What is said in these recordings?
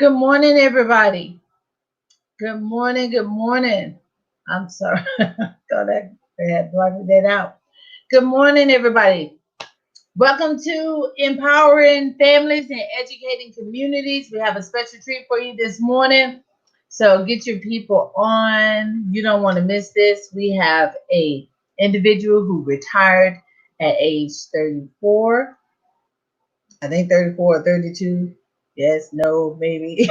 Good morning, everybody. Good morning. Good morning. I'm sorry. Thought I had blocked that out. Good morning, everybody. Welcome to Empowering Families and Educating Communities. We have a special treat for you this morning. So get your people on. You don't want to miss this. We have a individual who retired at age 34. I think 34 or 32. Yes, no, maybe.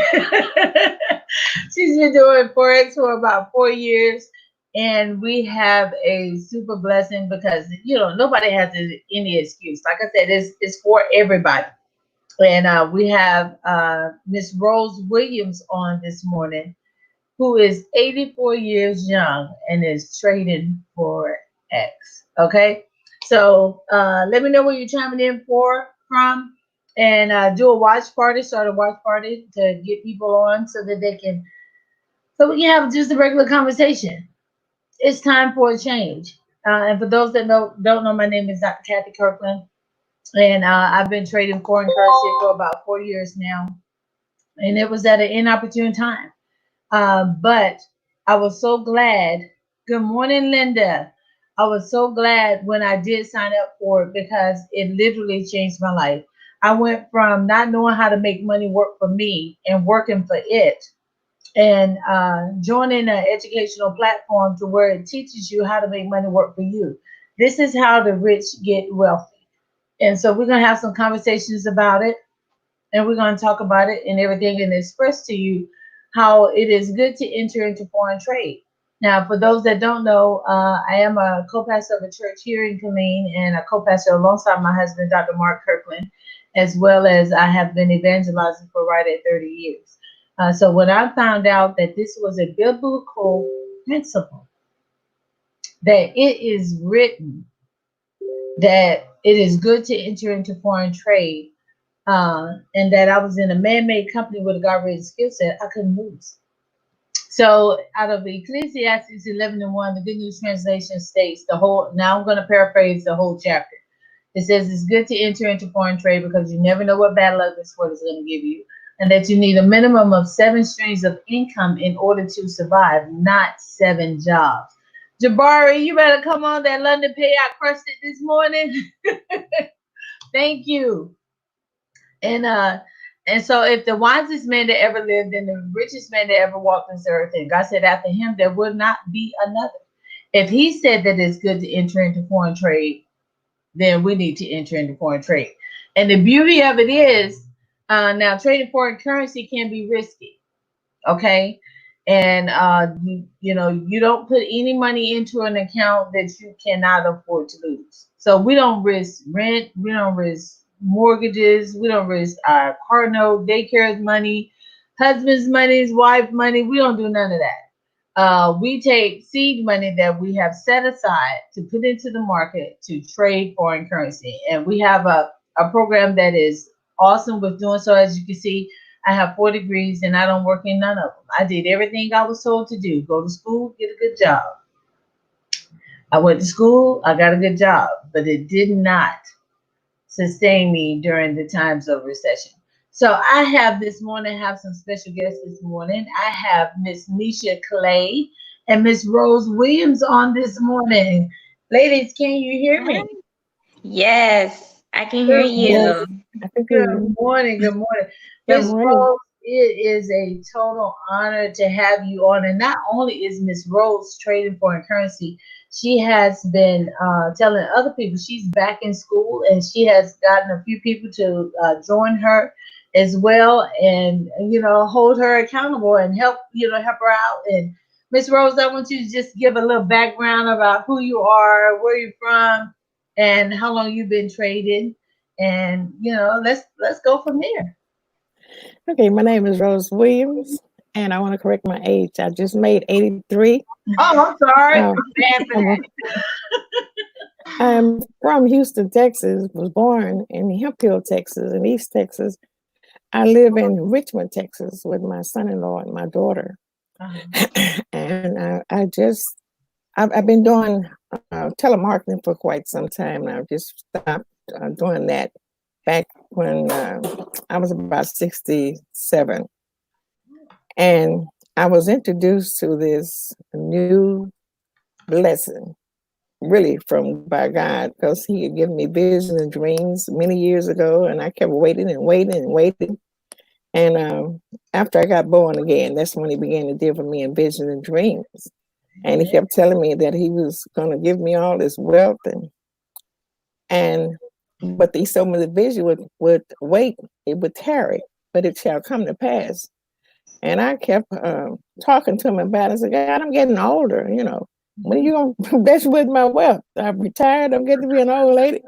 She's been doing Forex for about 4 years. And we have a super blessing because, nobody has any excuse. Like I said, it's for everybody. And we have Miss Rose Williams on this morning, who is 84 years young and is trading for X. Okay. So let me know where you're chiming in from and do a watch party, start a watch party to get people on so we can have just a regular conversation. It's time for a change. And for those that don't know, my name is Dr. Kirkland, and I've been trading foreign currency for about 4 years now. And it was at an inopportune time. But I was so glad. Good morning, Linda. I was so glad when I did sign up for it because it literally changed my life. I went from not knowing how to make money work for me and working for it, and joining an educational platform to where it teaches you how to make money work for you. This is how the rich get wealthy. And so we're going to have some conversations about it, and we're going to talk about it and everything and express to you how it is good to enter into foreign trade. Now, for those that don't know, I am a co-pastor of a church here in Killeen and a co-pastor alongside my husband, Dr. Mark Kirkland, as well as I have been evangelizing for right at 30 years. So when I found out that this was a biblical principle, that it is written that it is good to enter into foreign trade, and that I was in a man-made company with a God-rated skill set, I couldn't lose. So out of Ecclesiastes 11:1, the Good News Translation states now I'm going to paraphrase the whole chapter. It says it's good to enter into foreign trade because you never know what battle of this world is going to give you, and that you need a minimum of 7 streams of income in order to survive, not 7 jobs. Jabari, you better come on. That London payout crushed it this morning. Thank you. And so if the wisest man that ever lived and the richest man that ever walked this earth, and God said after him, there will not be another. If he said that it's good to enter into foreign trade, then we need to enter into foreign trade. And the beauty of it is, now trading foreign currency can be risky. Okay. And you don't put any money into an account that you cannot afford to lose. So we don't risk rent, we don't risk mortgages, we don't risk our car note, daycare's money, husband's money, wife money. We don't do none of that. We take seed money that we have set aside to put into the market to trade foreign currency. And we have a program that is awesome with doing so. As you can see, I have 4 degrees and I don't work in none of them. I did everything I was told to do. Go to school, get a good job. I went to school, I got a good job, but it did not sustain me during the times of recession. So I have some special guests this morning. I have Miss Nisha Clay and Miss Rose Williams on this morning. Ladies, can you hear me? Yes, I can hear Good you. morning. Yes, I can hear Good you. morning. Good morning. Good Miss morning. Rose, it is a total honor to have you on. And not only is Miss Rose trading foreign currency, she has been telling other people she's back in school, and she has gotten a few people to join her as well, and hold her accountable and help her out. And Miss Rose, I want you to just give a little background about who you are, where you're from, and how long you've been trading, and let's go from there. Okay, my name is Rose Williams, and I want to correct my age. I just made 83. Oh, I'm sorry. Um, I'm bad for I'm, that. I'm from Houston, Texas. Was born in Hemp Hill, Texas, in East Texas. I live in Richmond, Texas, with my son-in-law and my daughter. And I've been doing telemarketing for quite some time now. Just stopped doing that back when I was about 67. And I was introduced to this new blessing, really from by God, because He had given me visions and dreams many years ago, and I kept waiting and waiting and waiting. And after I got born again, that's when He began to deal with me in visions and dreams. And He kept telling me that He was going to give me all this wealth, and but He told me the vision would wait, it would tarry, but it shall come to pass. And I kept talking to Him about it. I said, God, I'm getting older, When are you going to bless with my wealth? I'm retired. I'm getting to be an old lady.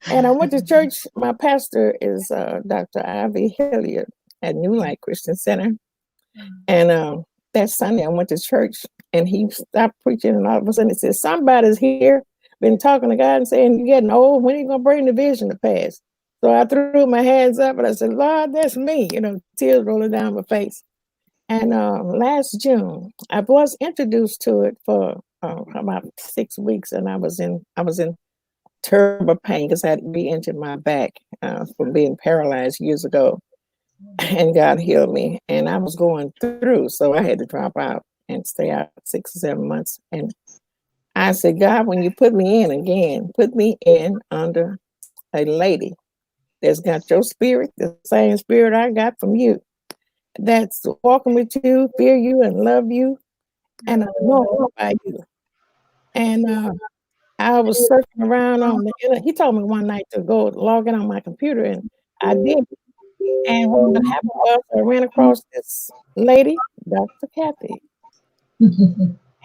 And I went to church. My pastor is Dr. Hilliard at New Light Christian Center. And that Sunday I went to church, and he stopped preaching, and all of a sudden he said, somebody's here, been talking to God and saying, you're getting old. When are you going to bring the vision to pass? So I threw my hands up and I said, Lord, that's me, tears rolling down my face. And last June, I was introduced to it for about 6 weeks, and I was in terrible pain because I had re-injured my back from being paralyzed years ago, and God healed me. And I was going through, so I had to drop out and stay out 6 or 7 months. And I said, God, when you put me in again, put me in under a lady that's got your spirit, the same spirit I got from you, that's walking with you, fear you, and love you, and I know about you. And I was searching around on the internet. He told me one night to go log in on my computer, and I did. And what happened was I ran across this lady, Dr. Kathy,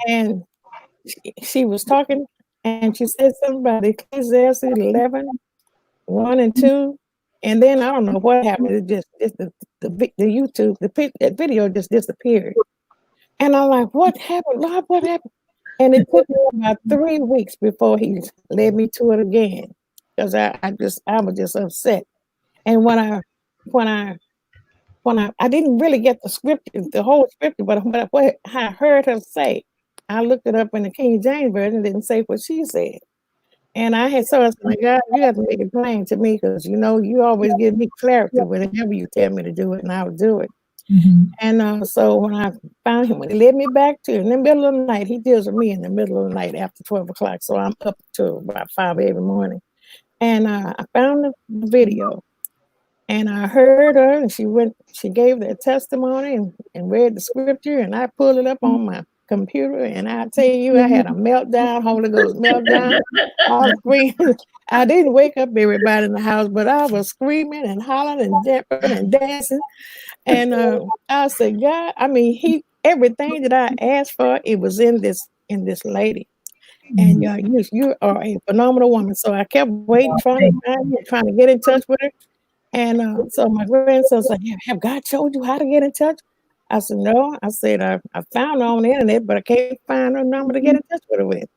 and she was talking, and she said something about Ecclesiastes 11, 1 and 2. And then I don't know what happened. It just the YouTube, that video just disappeared. And I'm like, what happened, Lord? What happened? And it took me about 3 weeks before He led me to it again, because I was just upset. And when I didn't really get the scripture, the whole scripture, but what I heard her say, I looked it up in the King James Version, didn't say what she said. And I said, God, you have to make it plain to me, because you always give me clarity whenever you tell me to do it, and I will do it. And so when I found Him, when He led me back to in the middle of the night, He deals with me in the middle of the night after 12 o'clock. So I'm up to about 5 every morning. And I found the video, and I heard her, and she gave their testimony and read the scripture, and I pulled it up on my computer, and I tell you, I had a meltdown, Holy Ghost meltdown. I was screaming. I didn't wake up everybody in the house, but I was screaming and hollering and jumping and dancing. And I said, God, I mean, everything that I asked for, it was in this lady. And you are a phenomenal woman. So I kept waiting, trying to get in touch with her. And so my grandson said, have God showed you how to get in touch? I said, no. I said, I found her on the internet, but I can't find her number to get in touch with her with.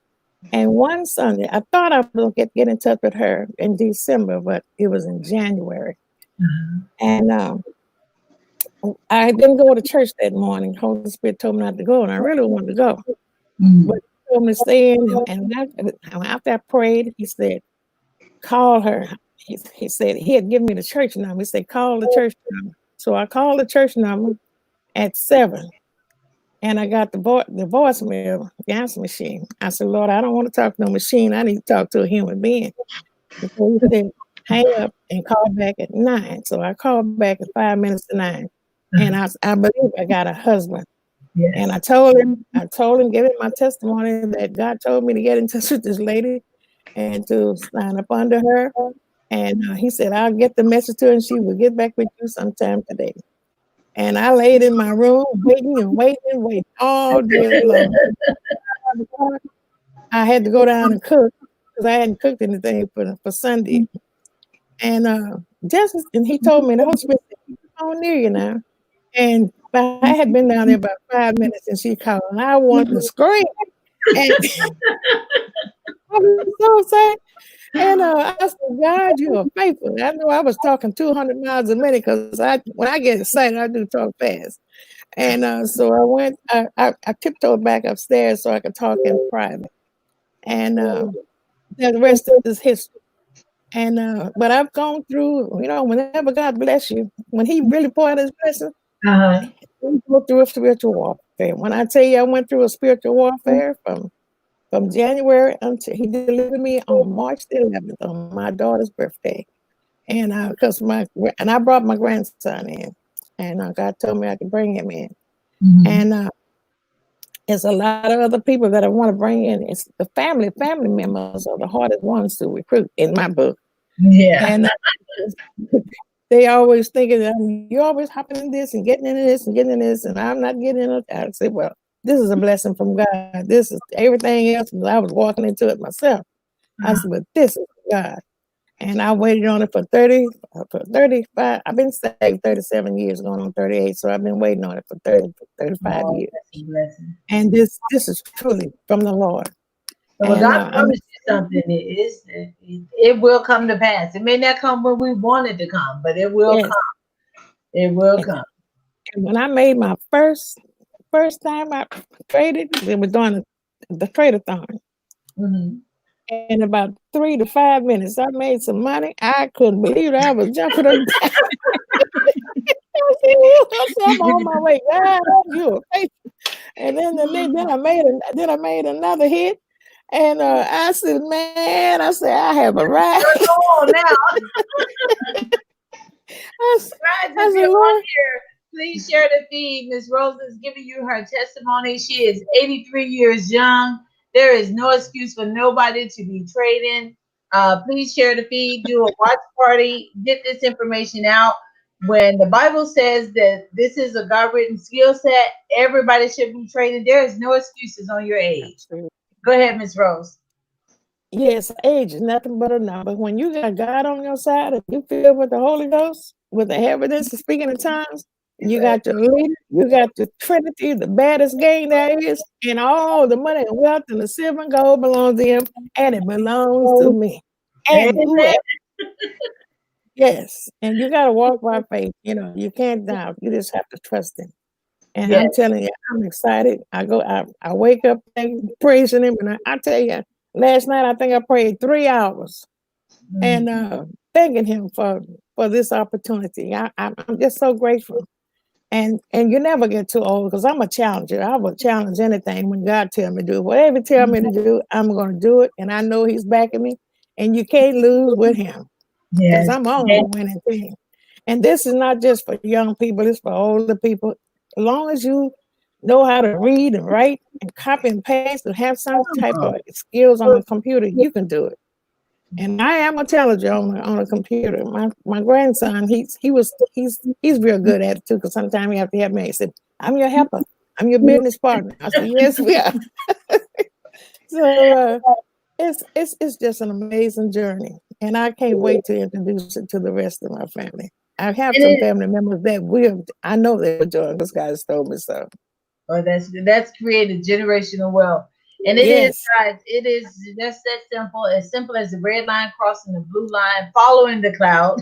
And one Sunday, I thought I was going to get in touch with her in December, but it was in January. And I didn't go to church that morning. Holy Spirit told me not to go, and I really wanted to go. But He told me to stay in, and after I prayed, He said, call her. He said He had given me the church number. He said, call the church number. So I called the church number at 7, and I got the voicemail, the answer machine. I said, Lord, I don't want to talk to no machine. I need to talk to a human being. So He said, hang up and call back at 9. So I called back at 5 minutes to 9. And I believe I got a husband. Yes. And I told him, give him my testimony that God told me to get in touch with this lady and to sign up under her. And he said, I'll get the message to her, and she will get back with you sometime today. And I laid in my room waiting all day long. I had to go down and cook because I hadn't cooked anything for Sunday. And he told me, the Holy Spirit said, "Keep the phone near you now." And I had been down there about 5 minutes, and she called, and I wanted to scream. And I was so sad. And I said, God, you are faithful. I know I was talking 200 miles a minute, because when I get excited, I do talk fast. And so I went, I tiptoed back upstairs so I could talk in private. And the rest is history. And but I've gone through, whenever God bless you, when He really poured His blessing, We go through a spiritual warfare. When I tell you I went through a spiritual warfare from January until he delivered me on March the 11th on my daughter's birthday. And I brought my grandson in, and God told me I could bring him in. And there's a lot of other people that I want to bring in. It's the family members are the hardest ones to recruit in my book. Yeah. And they always thinking that you're always hopping in this and getting into this and getting in this, and I'm not getting in it. I say, well, this is a blessing from God. This is everything else. I was walking into it myself. I said, but this is God. And I waited on it for 35. I've been saved 37 years, going on 38. So I've been waiting on it for 35 years. And this is truly from the Lord. So when God promised you something, it will come to pass. It may not come when we want it to come, but it will come. It will come. And when I made my first time I traded, they were doing the trade-a-thon. In about 3 to 5 minutes, I made some money. I couldn't believe it. I was jumping up. I said, I'm on my way. God, you. And then I made another hit. And I said, man, I have arrived. I said, Lord, please share the feed. Miss Rose is giving you her testimony. She is 83 years young. There is no excuse for nobody to be trading. Please share the feed, do a watch party, get this information out. When the Bible says that this is a God-written skill set, everybody should be trading. There is no excuses on your age. Go ahead, Miss Rose. Yes, age is nothing but a number. When you got God on your side and you filled with the Holy Ghost, with the evidence of speaking in tongues, you got your leader, you got the Trinity, the baddest gang there is, and all the money and wealth and the silver and gold belongs to him, and it belongs to me. And yes, and you got to walk by faith. You can't doubt. You just have to trust him. And I'm telling you, I'm excited. I wake up praising him, and I tell you, last night I think I prayed 3 hours, and thanking him for this opportunity. I'm just so grateful. And you never get too old, because I'm a challenger. I will challenge anything when God tells me to do. Whatever he tells me to do, I'm going to do it. And I know he's backing me. And you can't lose with him, because I'm on the winning team. And this is not just for young people. It's for older people. As long as you know how to read and write and copy and paste and have some type of skills on a computer, you can do it. And I am a challenger on a computer. My grandson, he's real good at it too, because sometimes you have to help me. He said, I'm your helper. I'm your business partner. I said, yes, we are. So it's just an amazing journey. And I can't wait to introduce it to the rest of my family. I have some family members that I know they'll join, because God has told me so. Oh, that's created generational wealth. And it is, guys, it is just that simple as the red line crossing the blue line, following the cloud.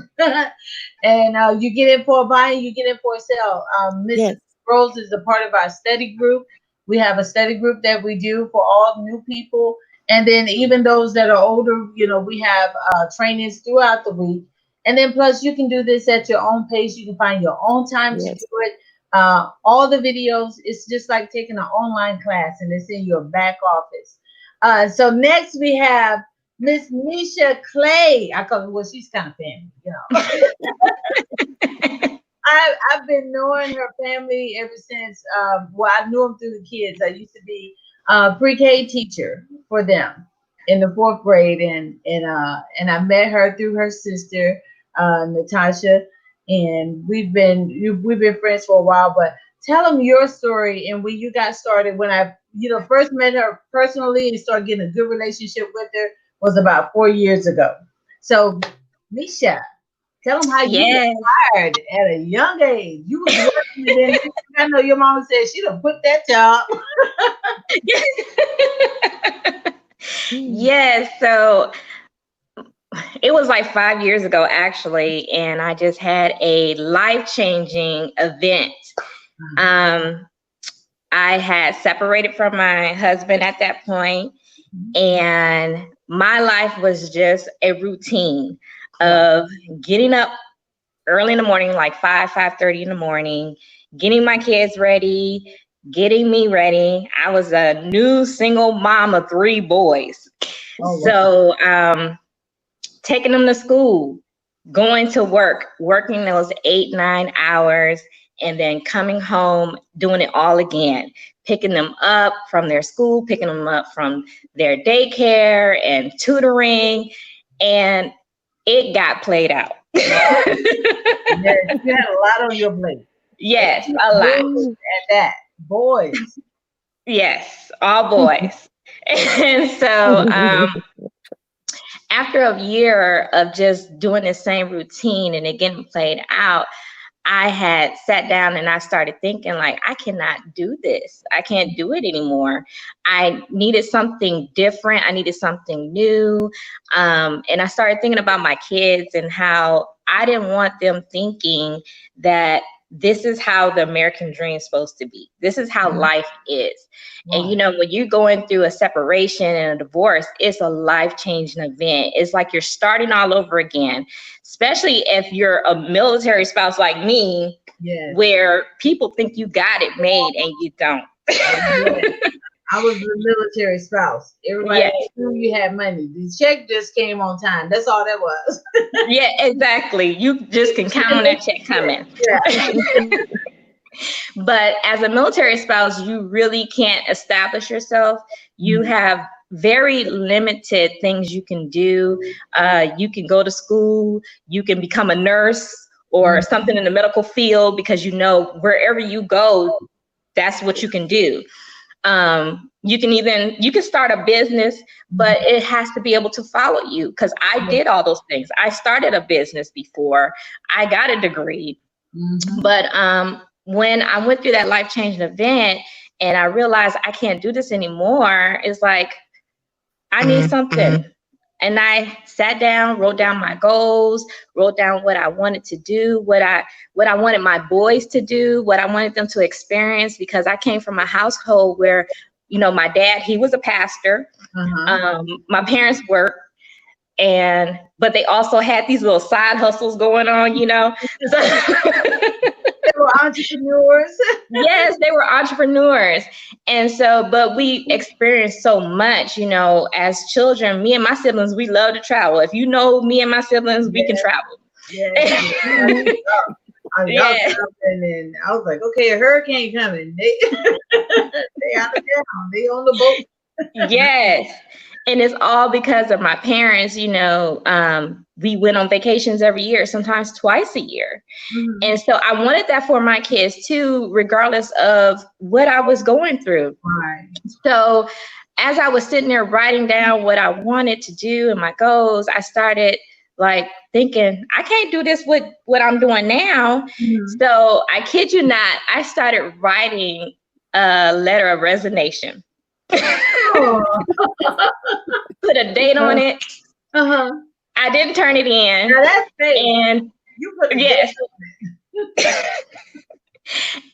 And you get in for a buy and you get in for a sell. Mrs. Rose is a part of our study group. We have a study group that we do for all new people. And then even those that are older, we have trainings throughout the week. And then plus you can do this at your own pace. You can find your own time to do it. All the videos, it's just like taking an online class, and it's in your back office. So next we have Miss Misha Clay. I call her, well, she's kind of family, I've been knowing her family ever since. I knew them through the kids. I used to be a pre-K teacher for them in the 4th grade, and I met her through her sister, Natasha. And we've been friends for a while. But tell them your story and when you got started. When I first met her personally and started getting a good relationship with her was about 4 years ago. So Misha, tell them how you got hired at a young age. You was working, and then I know your mama said she done put that job. Yes, so it was like 5 years ago, actually, and I just had a life-changing event. I had separated from my husband at that point, and my life was just a routine of getting up early in the morning, like 5:30 in the morning, getting my kids ready, getting me ready. I was a new single mom of 3 boys. Oh, wow. So taking them to school, going to work, working those 8-9 hours, and then coming home, doing it all again, picking them up from their school, picking them up from their daycare and tutoring, and it got played out. Yes, you had a lot on your plate. Yes, a lot. And that, boys. Yes, all boys. And so after a year of just doing the same routine and it getting played out, I had sat down and I started thinking, like, I cannot do this. I can't do it anymore. I needed something different. I needed something new. And I started thinking about my kids and how I didn't want them thinking that this is how the American dream is supposed to be. This is how life is. Wow. And, you know, when you're going through a separation and a divorce, it's a life-changing event. It's like you're starting all over again, especially if you're a military spouse like me, yes, where people think you got it made and you don't. I was a military spouse. Everybody knew you had money. The check just came on time. That's all that was. Yeah, exactly. You just can count on that check coming. Yeah. But as a military spouse, you really can't establish yourself. You have very limited things you can do. You can go to school. You can become a nurse or something in the medical field, because you know wherever you go, that's what you can do. You can start a business, but it has to be able to follow you, because I did all those things. I started a business before I got a degree, but when I went through that life-changing event and I realized I can't do this anymore, it's like, I need something. And I sat down, wrote down my goals, wrote down what I wanted to do, what I wanted my boys to do, what I wanted them to experience, because I came from a household where, you know, my dad, he was a pastor. My parents worked, but they also had these little side hustles going on, you know. So they were entrepreneurs. Yes, they were entrepreneurs. And so, but we experienced so much, you know, as children. Me and my siblings, we love to travel. If you know me and my siblings, we can travel. And I was like, okay, a hurricane coming. They out of town. They on the boat. Yes. And it's all because of my parents. You know, we went on vacations every year, sometimes twice a year. And so I wanted that for my kids too, regardless of what I was going through. Right. So as I was sitting there writing down what I wanted to do and my goals, I started like thinking, I can't do this with what I'm doing now. So I kid you not, I started writing a letter of resignation. Put a date on it. I didn't turn it in. Now that's fake. And you put a date on it.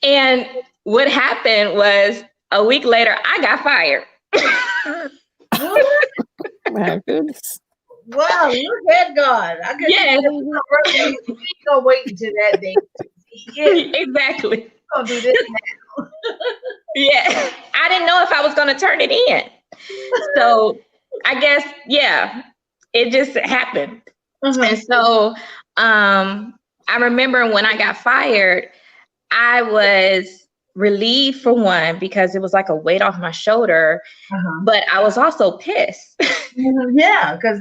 And what happened was a week later, I got fired. My goodness. Wow, look at God. I guess you don't wait until that day. Exactly. Don't do this now. Yeah, I didn't know if I was going to turn it in. So I guess, it just happened. And so I remember when I got fired, I was relieved for one, because it was like a weight off my shoulder, but I was also pissed. Yeah, because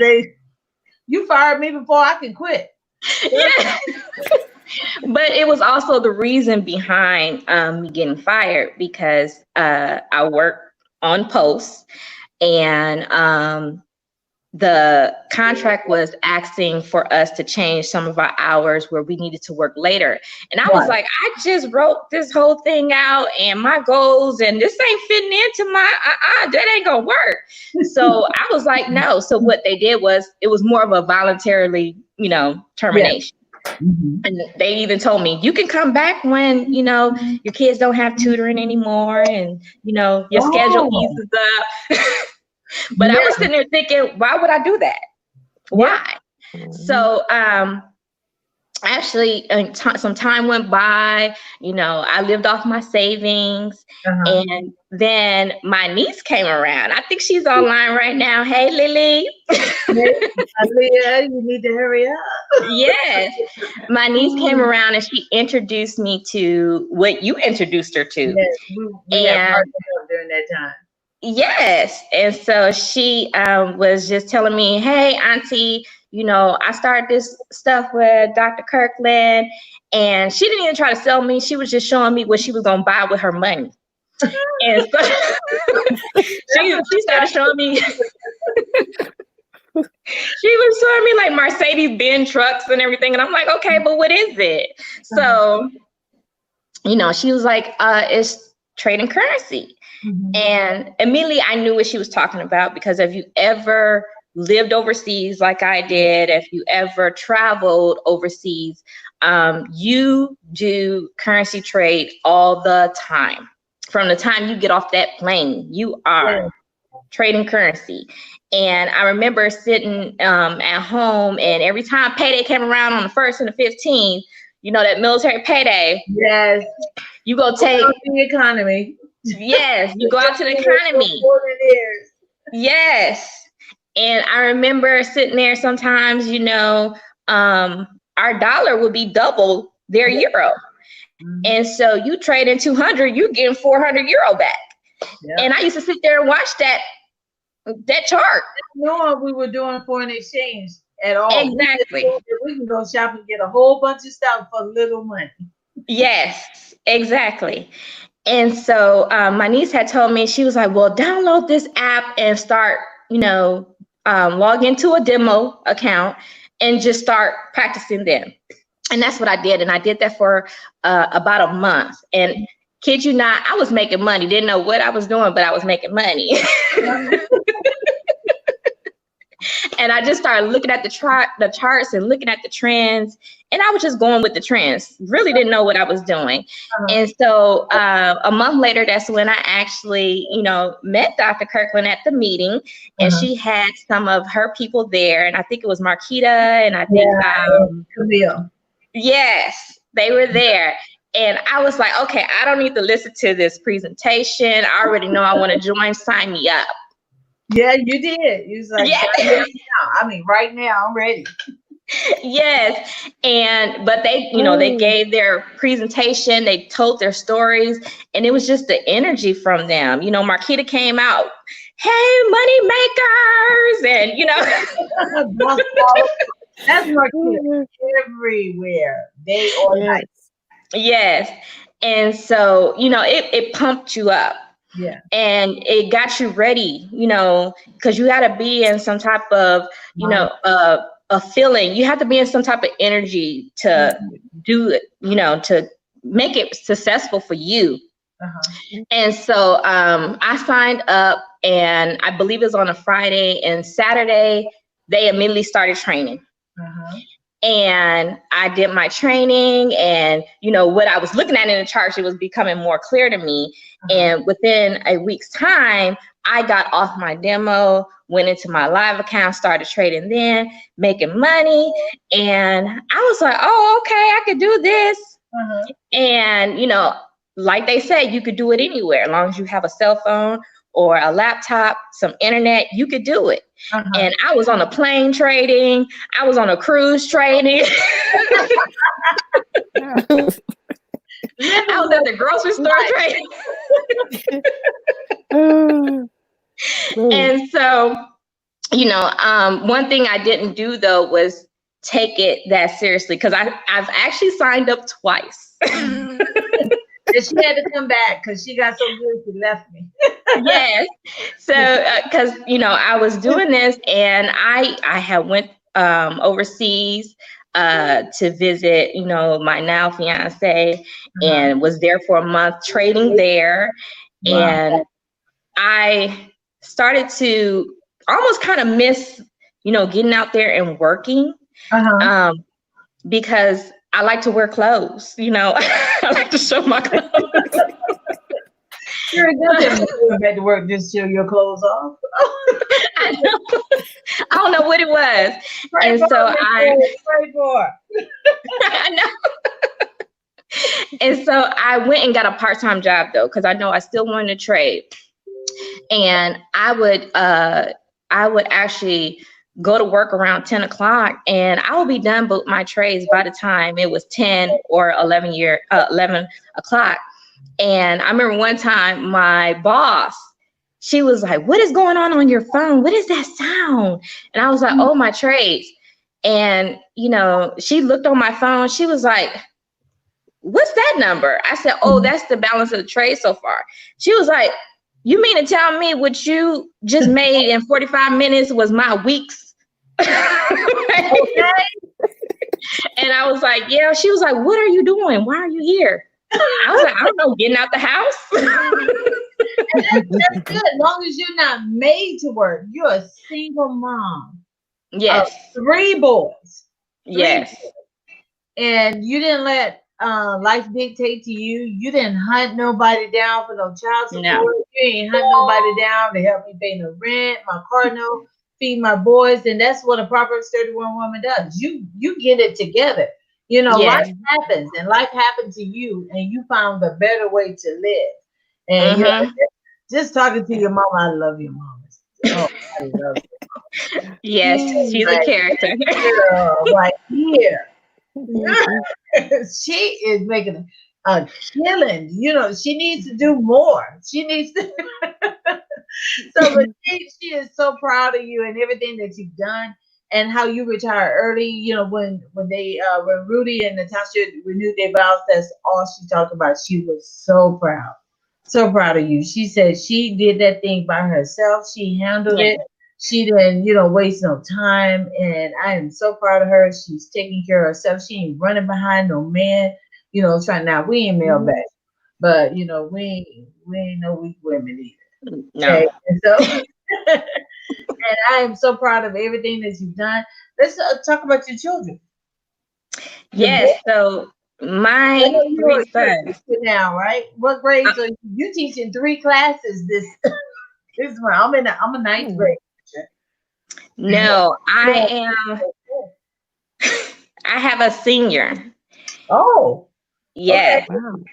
you fired me before I could quit. Yeah. But it was also the reason behind me getting fired, because I worked on posts, and the contract was asking for us to change some of our hours where we needed to work later. And I was like, I just wrote this whole thing out and my goals, and this ain't fitting into my, that ain't gonna work. So I was like, no. So what they did was, it was more of a voluntarily, you know, termination. And they even told me, you can come back when, you know, your kids don't have tutoring anymore and, you know, your schedule eases up. But I was sitting there thinking, why would I do that? Why? So actually, some time went by, I lived off my savings. And then my niece came around. I think she's online right now. Hey, Lily. Aaliyah, you need to hurry up. Yes. My niece came around and she introduced me to what you introduced her to. Yes, we had partnered up during that time. Yes. And so she was just telling me, hey, Auntie, I started this stuff with Dr. Kirkland, and she didn't even try to sell me. She was just showing me what she was going to buy with her money. And so she started showing me, she was showing me like Mercedes-Benz trucks and everything. And I'm like, okay, but what is it? So, she was like, it's trading currency. And immediately I knew what she was talking about, because if you ever lived overseas like I did, if you ever traveled overseas, you do currency trade all the time. From the time you get off that plane, you are trading currency. And I remember sitting at home, and every time payday came around on the 1st and the 15th, that military payday. Yes. You go take the economy. Yes, you go out to the economy. Yes. And I remember sitting there sometimes, our dollar would be double their euro. And so you trade in 200, you're getting 400 euro back. Yep. And I used to sit there and watch that chart. Knowing we were doing foreign exchange at all. Exactly. We can go shop and get a whole bunch of stuff for little money. Yes, exactly. And so my niece had told me, she was like, well, download this app and start, log into a demo account and just start practicing them. And that's what I did. And I did that for about a month. And kid you not, I was making money. Didn't know what I was doing, but I was making money. And I just started looking at the charts and looking at the trends. And I was just going with the trends. Really didn't know what I was doing. And so a month later, that's when I actually, met Dr. Kirkland at the meeting. And she had some of her people there. And I think it was Marquita, and I think Camille. Yes, they were there. And I was like, okay, I don't need to listen to this presentation. I already know I want to join. Sign me up. Yeah, you did. You was like, yes. Right now, I'm ready. Yes. But they, they gave their presentation, they told their stories, and it was just the energy from them. Marquita came out, hey, money makers, and that's Marquita everywhere. They organize. Yes. And so, it pumped you up. Yeah. And it got you ready, because you had to be in some type of, a feeling. You have to be in some type of energy to do it, to make it successful for you. And so I signed up, and I believe it was on a Friday, and Saturday, they immediately started training. And I did my training, and, what I was looking at in the charts, it was becoming more clear to me. And within a week's time, I got off my demo, went into my live account, started trading then, making money. And I was like, oh, okay, I could do this. And, like they said, you could do it anywhere. As long as you have a cell phone or a laptop, some internet, you could do it. And I was on a plane trading. I was on a cruise trading. I was at the grocery store trading. And so, one thing I didn't do, though, was take it that seriously, because I've actually signed up twice. And she had to come back because she got so good she left me. Yes. So, because, I was doing this, and I had went overseas to visit, my now fiance, and was there for a month trading there. Wow. And I started to almost kind of miss, getting out there and working, because I like to wear clothes, I like to show my clothes. Sure doesn't go back to work just chill your clothes off. I know. I don't know what it was. Pray And for so me, pray for. I know. And so I went and got a part-time job though, because I know I still wanted to trade. And I would actually go to work around 10 o'clock and I would be done with my trades by the time it was 10 or 11 o'clock. And I remember one time my boss, she was like, what is going on your phone? What is that sound? And I was like, oh, my trades. And, you know, she looked on my phone. She was like, what's that number? I said, oh, that's the balance of the trade so far. She was like, you mean to tell me what you just made in 45 minutes was my week's? Okay. And I was like, yeah. She was like, what are you doing? Why are you here? I was like, I don't know, getting out the house. That's good. As long as you're not made to work. You're a single mom. Yes. 3 boys. Yes. And you didn't let life dictate to you. You didn't hunt nobody down for no child support. No. You ain't hunt nobody down to help me pay no rent, my car note, feed my boys. And that's what a Proverbs 31 woman does. You get it together. You know, Yes. life happens and life happened to you and you found a better way to live. And you know, just talking to your mom, I love your mom. Oh, I love you. Yes, she's a character. Right here. She is making a killing. You know, she needs to do more. She needs to. So, but she is so proud of you and everything that you've done and how you retired early. You know, when Rudy and Natasha renewed their vows, that's all she talked about. She was so proud. So proud of you. She said she did that thing by herself. She handled it. She didn't, you know, waste no time. And I am so proud of her. She's taking care of herself. She ain't running behind no man, you know, trying now. We ain't male back, but you know, we ain't no weak women either. No. Okay? And so and I am so proud of everything that you've done. Let's talk about your children. Yes, so my 3 sons. Now, right? What grades are you teaching? 3 classes this one. I'm a 9th grade. No, I have a senior. Oh. Yes. Okay.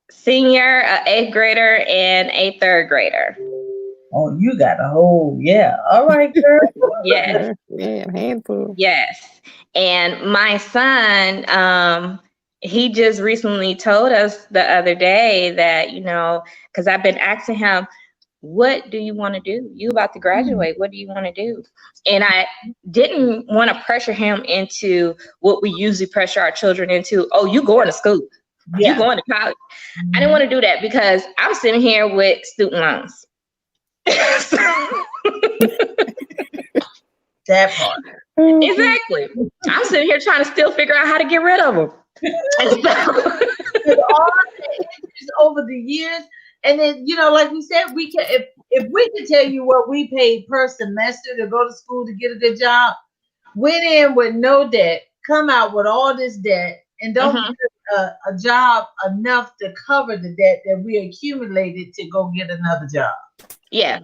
Senior, an 8th grader, and a 3rd grader. Oh, you got a whole, yeah. All right, girl. Yes. Yeah, handful. Yes. And my son, he just recently told us the other day that, you know, because I've been asking him, what do you want to do? You about to graduate. What do you want to do? And I didn't want to pressure him into what we usually pressure our children into. Oh, you going to school. You going to college. I didn't want to do that because I'm sitting here with student loans. That part. Exactly. I'm sitting here trying to still figure out how to get rid of them. All the interest over the years. And then, you know, like we said, we can if we can tell you what we paid per semester to go to school to get a good job, went in with no debt, come out with all this debt, and don't get a job enough to cover the debt that we accumulated to go get another job. Yeah,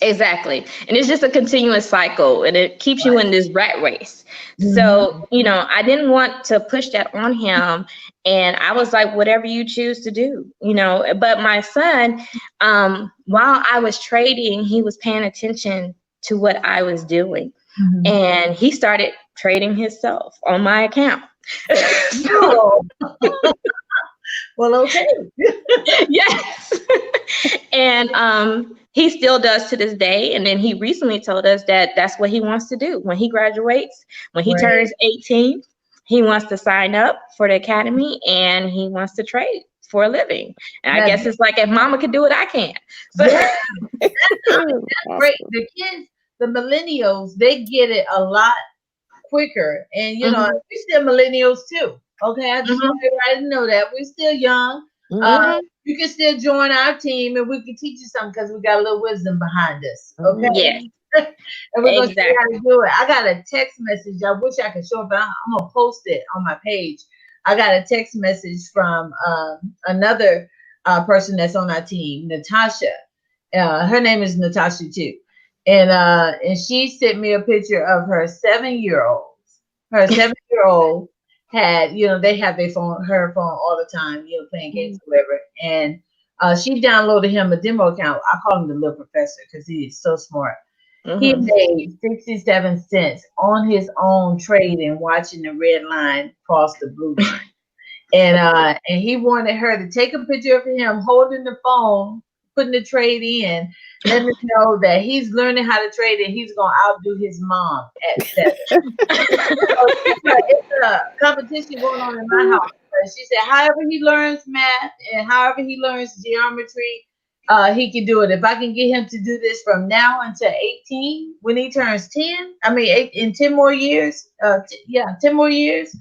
exactly. And it's just a continuous cycle and it keeps you in this rat race. So, you know, I didn't want to push that on him. And I was like, whatever you choose to do, you know, but my son, while I was trading, he was paying attention to what I was doing. And he started trading himself on my account. Well, okay. Yes. And he still does to this day. And then he recently told us that that's what he wants to do when he graduates, when he turns 18. He wants to sign up for the academy and he wants to trade for a living. And I guess it's like, if mama can do it, I can. So that's great. The kids, the millennials, they get it a lot quicker. And, you know, we're still millennials too. Okay, I just want everybody to know that we're still young. You can still join our team and we can teach you something because we got a little wisdom behind us. Okay. Yeah. And we're going to show you how to do it. I got a text message. I wish I could show it, but I'm going to post it on my page. I got a text message from another person that's on our team, Natasha. Her name is Natasha too. And she sent me a picture of her 7-year-old. Her 7-year-old had, they have her phone all the time, playing games or whatever. And she downloaded him a demo account. I call him the little professor because he is so smart. He made 67 cents on his own trade and watching the red line cross the blue line. And he wanted her to take a picture of him holding the phone, putting the trade in, letting us know that he's learning how to trade and he's going to outdo his mom at 7. So it's a competition going on in my house. She said, however he learns math and however he learns geometry, he can do it. If I can get him to do this from now until 18, when he turns 10, in 10 more years, 10 more years,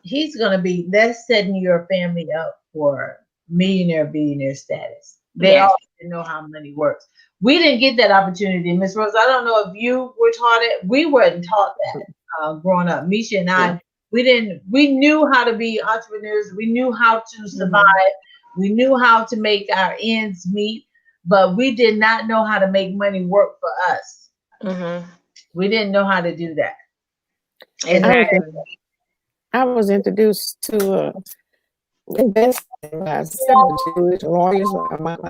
he's going to be, that's setting your family up for millionaire, billionaire status. They all know how money works. We didn't get that opportunity, Miss Rose. I don't know if you were taught it. We weren't taught that growing up. Misha and I, we knew how to be entrepreneurs. We knew how to survive. We knew how to make our ends meet, but we did not know how to make money work for us. We didn't know how to do that. I was introduced to investing by several Jewish lawyers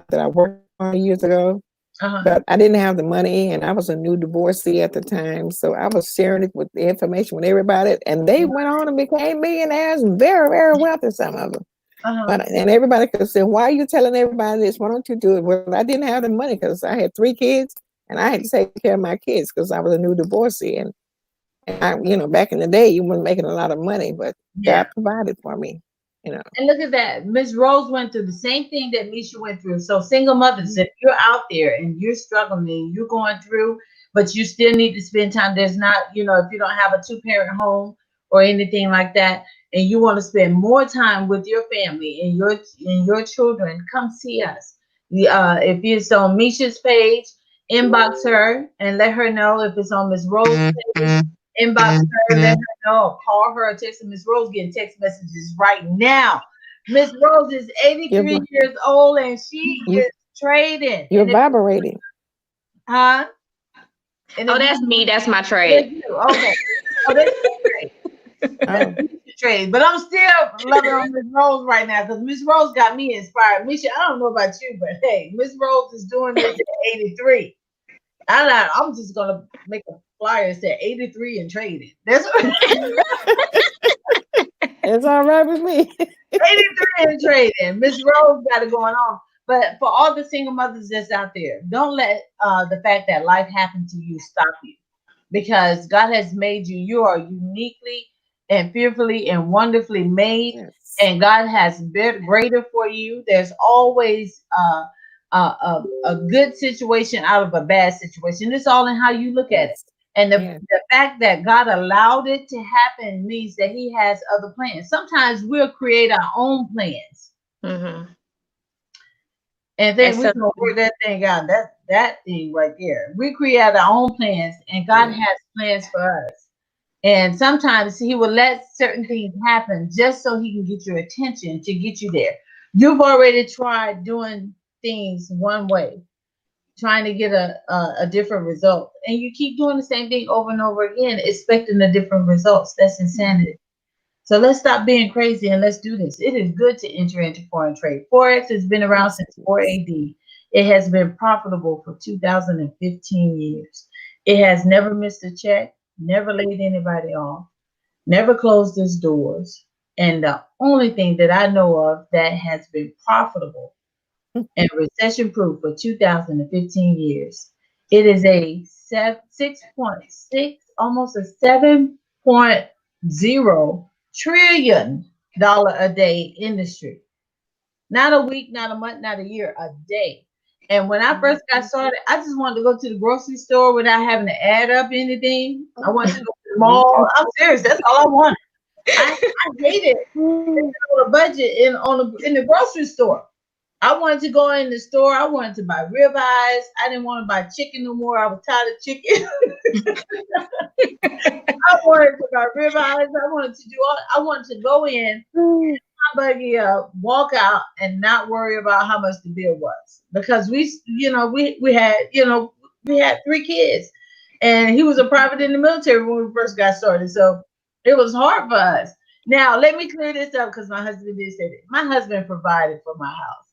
that I worked on years ago. But I didn't have the money, and I was a new divorcee at the time, so I was sharing it with the information with everybody, and they went on and became millionaires, very, very wealthy, some of them. And everybody could say, why are you telling everybody this? Why don't you do it? Well, I didn't have the money because I had 3 kids, and I had to take care of my kids because I was a new divorcee. And I, back in the day, you weren't making a lot of money, but God provided for me. And look at that. Miss Rose went through the same thing that Misha went through. So single mothers, if you're out there and you're struggling and you're going through, but you still need to spend time, there's not, if you don't have a 2-parent home or anything like that, and you want to spend more time with your family and your children, come see us. If it's on Misha's page, inbox her and let her know. If it's on Miss Rose's page, inbox her, let her know, call her or text her. Miss Rose getting text messages right now. Miss Rose is 83 years old and she is trading. You're vibrating. Huh? That's me. That's my trade. Okay. That's great. That's trade. But I'm still loving on Miss Rose right now because Miss Rose got me inspired. Misha, I don't know about you, but hey, Miss Rose is doing this at 83. I'm just gonna make a flyer that said 83 and trading. That's it's all right with me. 83 and trading. Miss Rose got it going on. But for all the single mothers that's out there, don't let the fact that life happened to you stop you, because God has made you. You are uniquely and fearfully and wonderfully made, and God has greater for you. There's always a good situation out of a bad situation. It's all in how you look at it. And the fact that God allowed it to happen means that he has other plans. Sometimes we'll create our own plans. And then we can work that thing out. That thing right there. We create our own plans, and God has plans for us. And sometimes he will let certain things happen just so he can get your attention to get you there. You've already tried doing things one way, trying to get a different result, and you keep doing the same thing over and over again, expecting a different results. That's insanity. So let's stop being crazy and let's do this. It is good to enter into foreign trade. Forex has been around since 4 AD. It has been profitable for 2015 years. It has never missed a check, never laid anybody off, never closed its doors. And the only thing that I know of that has been profitable and recession proof for 2015 years, it is a 6.6, almost a 7.0 trillion dollar a day industry. Not a week, not a month, not a year, a day. And when I first got started, I just wanted to go to the grocery store without having to add up anything. I wanted to go to the mall. I'm serious. That's all I wanted. I hated a budget in the grocery store. I wanted to go in the store. I wanted to buy ribeyes. I didn't want to buy chicken no more. I was tired of chicken. I wanted to buy ribeyes. I wanted to go in my buggy up, walk out, and not worry about how much the bill was, because we had 3 kids, and he was a private in the military when we first got started, so it was hard for us. Now let me clear this up, because my husband did say that. My husband provided for my house.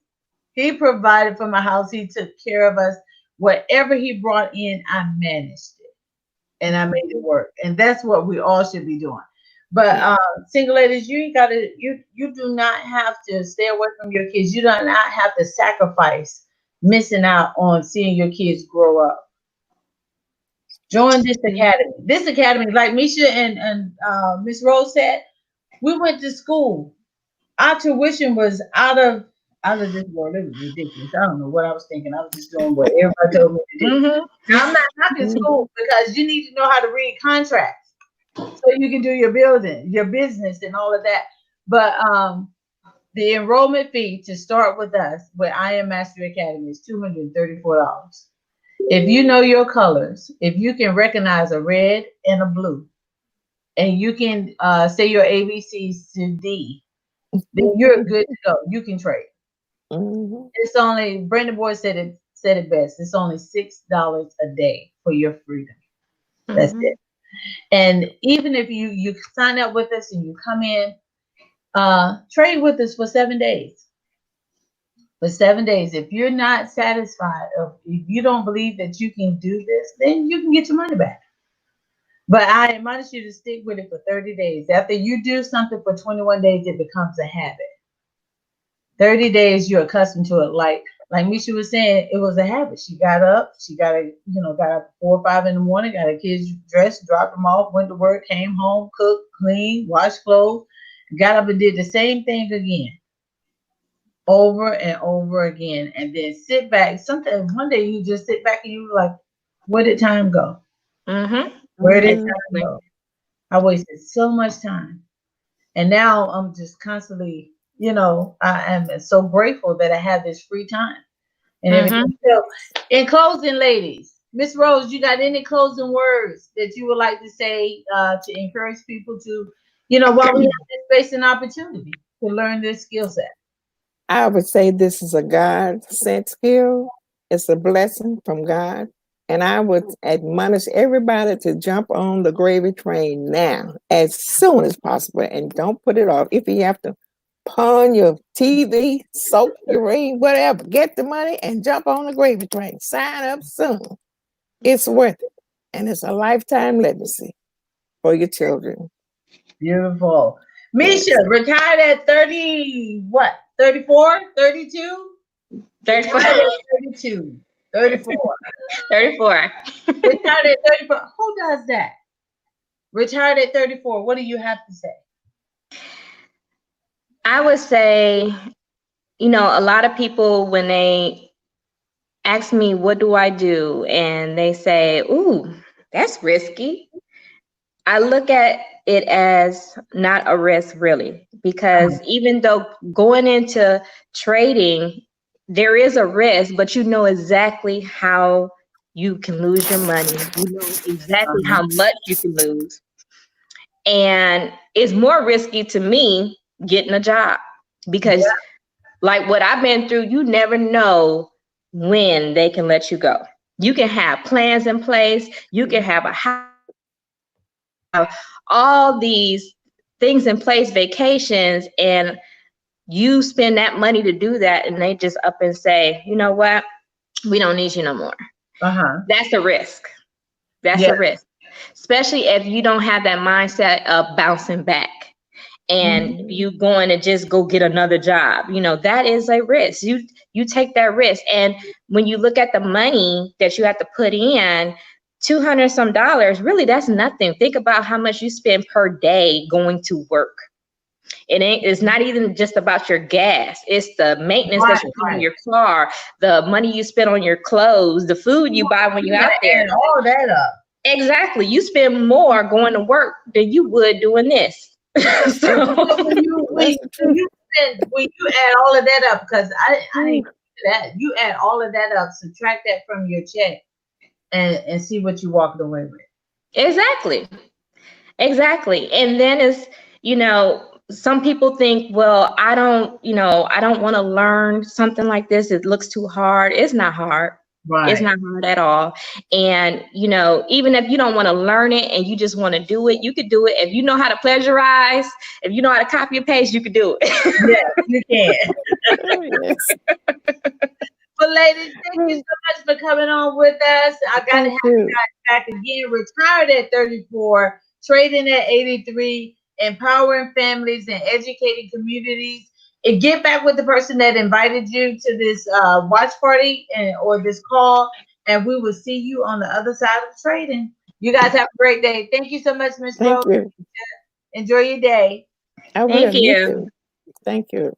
He provided for my house. He took care of us. Whatever he brought in, I managed it, and I made it work. And that's what we all should be doing. But single ladies, you do not have to stay away from your kids. You do not have to sacrifice missing out on seeing your kids grow up. Join this academy. This academy, like Misha and Miss Rose said, we went to school. Our tuition was out of this world. It was ridiculous. I don't know what I was thinking. I was just doing what everybody told me to do. Mm-hmm. Now, I'm not knocking school, because you need to know how to read contracts so you can do your building, your business, and all of that. But the enrollment fee to start with us with I Am Mastery Academy is $234. If you know your colors, if you can recognize a red and a blue, and you can say your ABCs to D, then you're good to go. You can trade. It's only, Brandon Boyd said it best. It's only $6 a day for your freedom. That's it. And even if you sign up with us and you come in, trade with us for 7 days. For 7 days, if you're not satisfied, or if you don't believe that you can do this, then you can get your money back. But I admonish you to stick with it for 30 days. After you do something for 21 days, it becomes a habit. 30 days, you're accustomed to it. Like Misha was saying, it was a habit. She got up, got up 4 or 5 in the morning, got her kids dressed, dropped them off, went to work, came home, cooked, cleaned, washed clothes, got up and did the same thing again, over and over again, and then sit back. Sometimes one day you just sit back and you're like, where did time go? Where did time go? I wasted so much time. And now I'm just constantly, I am so grateful that I have this free time and everything. So, in closing, ladies, Miss Rose, you got any closing words that you would like to say to encourage people to, while we have this space and opportunity to learn this skill set? I would say this is a God-sent skill. It's a blessing from God. And I would admonish everybody to jump on the gravy train now, as soon as possible, and don't put it off. If you have to pawn your TV, soak your ring, whatever, get the money and jump on the gravy train. Sign up soon. It's worth it. And it's a lifetime legacy for your children. Beautiful. Misha, retired at 30, what? 34, 32? 34. 32. 34. 34. Retired at 34. Who does that? Retired at 34. What do you have to say? I would say, a lot of people, when they ask me, what do I do? And they say, ooh, that's risky. I look at it as not a risk, really, because even though going into trading, there is a risk, but you know exactly how you can lose your money. You know exactly how much you can lose. And it's more risky to me getting a job, because like what I've been through, you never know when they can let you go. You can have plans in place. You can have a house, all these things in place, vacations, and you spend that money to do that, and they just up and say, you know what, we don't need you no more. That's a risk. That's a risk, especially if you don't have that mindset of bouncing back and you going to just go get another job. That is a risk. You take that risk, and when you look at the money that you have to put in, $200 some, really, that's nothing. Think about how much you spend per day going to work. It's not even just about your gas. It's the maintenance that you put on your car, the money you spend on your clothes, the food you buy when you're out there. All that up. Exactly. You spend more going to work than you would doing this. When you add all of that up, because I didn't do that. You add all of that up, subtract that from your check, and see what you're walking away with. Exactly. And then it's, some people think, well, I don't want to learn something like this. It looks too hard. It's not hard. Right. It's not hard at all. And, even if you don't want to learn it and you just want to do it, you could do it. If you know how to plagiarize, if you know how to copy and paste, you could do it. Yes, you can. Yes. Well, ladies, thank you so much for coming on with us. I got to have you guys back again. Retired at 34, trading at 83, empowering families and educating communities. And get back with the person that invited you to this watch party or this call, and we will see you on the other side of trading. You guys have a great day. Thank you so much, Ms. Rose. Thank you. Enjoy your day. I will. Thank you. Thank you.